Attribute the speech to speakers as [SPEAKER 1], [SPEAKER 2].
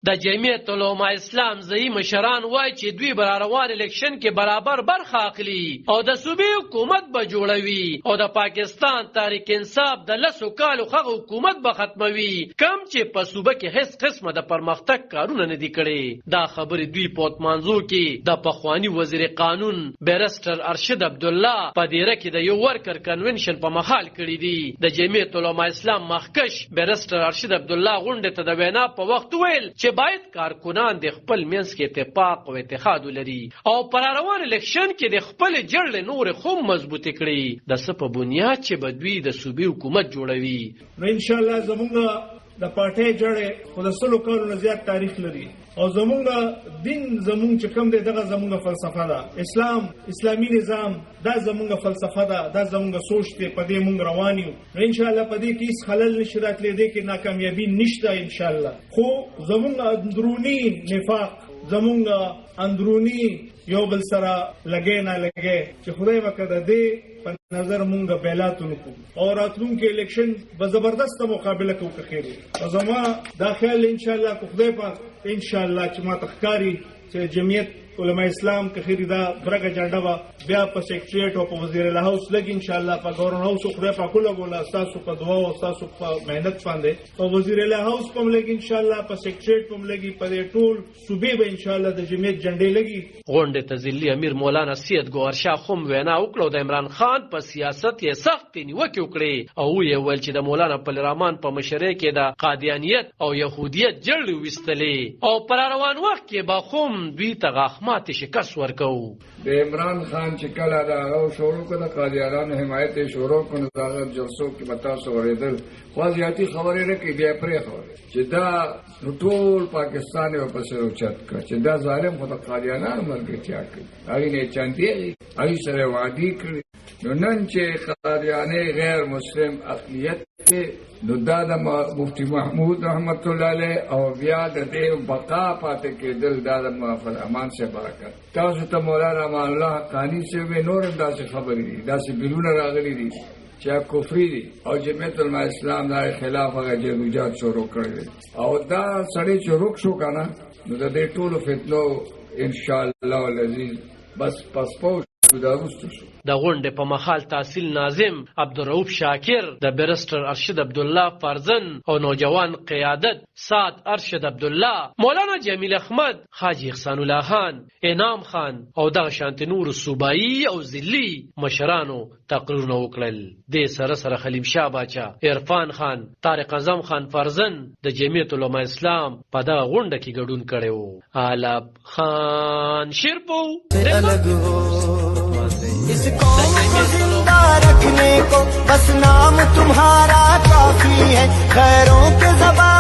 [SPEAKER 1] د جمعیت علماء اسلام ځایي مشران وایي چې دوی به راروان الیکشن کې برابر برخه اخلي او د صوبې حکومت به جوړوي او د پاکستان تحریک انصاف د 10 کالو هغه حکومت به ختموي کم چې په صوبه کې هیڅ قسمه د پرمختګ کارونه نه دي کړي. دا خبرې دوی په اتمانزو کې د پخوانی وزیر قانون بیرسټر ارشد عبدالله په دیره کې د یو ورکر کنونشن په مخال کړي دي. د جمعیت علماء اسلام مخکش بیرسټر ارشد عبدالله غونډې ته د وینا په وخت ویل چې باید کارکنان د خپل منځ کې اتفاق او اتحاد ولري او پر روان الیکشن کې د خپل جړل نور خو مضبوط کړي د څه په بنیاد چې بدوی د صوبې حکومت جوړوي.
[SPEAKER 2] نو ان شاء الله زمونږ د پارټۍ جوړه خو د 100 کالو زیات تاریخ لري او زمونږ دین زمونږ چې کوم دی دغه زمونږ فلسفه ده. اسلامي نظام دا زمونږ فلسفه ده، دا زمونږ سوچ دی، په دې مونږ روان یو. ان شاء الله په دې کې هیڅ خلل نشي راتلی، دې کې ناکامیابي نشته ان شاء الله. خو زمونږ اندرونی نفاق، زمونږ اندرونی یو بل سره لګې نه لګې چې خدای وکړه دې په نظر مونږ بیلاتو نکو او راتلونکي الیکشن به زبردست مقابله کوو. خیر او زما دا خیال ان شاء الله خدای پاک ان شاء الله چې ما تخکاری چې جمعیت علماء اسلام که خیر دا برګه جنډه وا بیا په سیکریټریټ او په وزیر اعلی هاوس لګ ان شاء الله په گورنر هاوس خدای پاک له ګولا تاسو په دعا او تاسو په مهنت باندې او وزیر اعلی هاوس کوم لګ ان شاء الله په سیکریټریټ کوم لګي په ټول صوبې به ان شاء الله د جمعیت جنډې لګي.
[SPEAKER 1] غونډې ته ځلي امیر مولانا سید ګوهر شاه خوم وینا وکړه د عمران خان په سیاست یې سخت نیوکه وکړي او یې ویل چې د مولانا پلرمان په مشرۍ کې د قادیانیت او يهودیت جړل وستلې او پر روان وخت کې به خوم دوی ته غاخمات شکست ورکو.
[SPEAKER 3] د عمران خان چې کله دا شروع کړ د قادیانانو حمایت شروع کړ د هغه جلسو کې متاسو ورېدل خو ځاتی خبرې نه کې بیا پرې خبره چې دا ټول پاکستان یو په سر اوچت کړ چې دا ظالم خو د قادیانانو ملګرتیا کوي، هغه نه چاندي هغه سره وعده کړی. نو نن چې قادیانی غیر مسلم اقلیت کې نو دا د مفتی محمود رحمت الله علیه او بیا د دې بقا پاتې کېدل دا د محمد امان سے برکت. تاسو ته مولانا امان الله حقانی سے به نور انداسې خبرې دي، داسې بلونه راغلي دي چې کفري دي او جمعیت علماء اسلام د خلاف هغه جدوجہد شروع کړی او دا سړی چې روک شو کنه نو د دې ټولو فتنو ان شاء الله العزیز بس پاسپورت
[SPEAKER 1] د غونډې په مخال تحصیل ناظم عبدالرؤف شاکر، د بیرسټر ارشد عبدالله فرزن او نوجوان قیادت سعد ارشد عبدالله، مولانا جمیل احمد، حاجی احسان الله خان، انعام خان او دغه شانت نور صوبایي او ضلعي مشرانو تقریرونه وکړل. د سره سره خلیم شاه باچا، عرفان خان، طارق اعظم خان فرزن د جمعیت علماء اسلام په دغه غونډه کې ګډون کړی وو. علب خان شیرپو
[SPEAKER 4] इस कौम को जिंदा रखने को बस नाम तुम्हारा काफी है, खैरों के ज़बान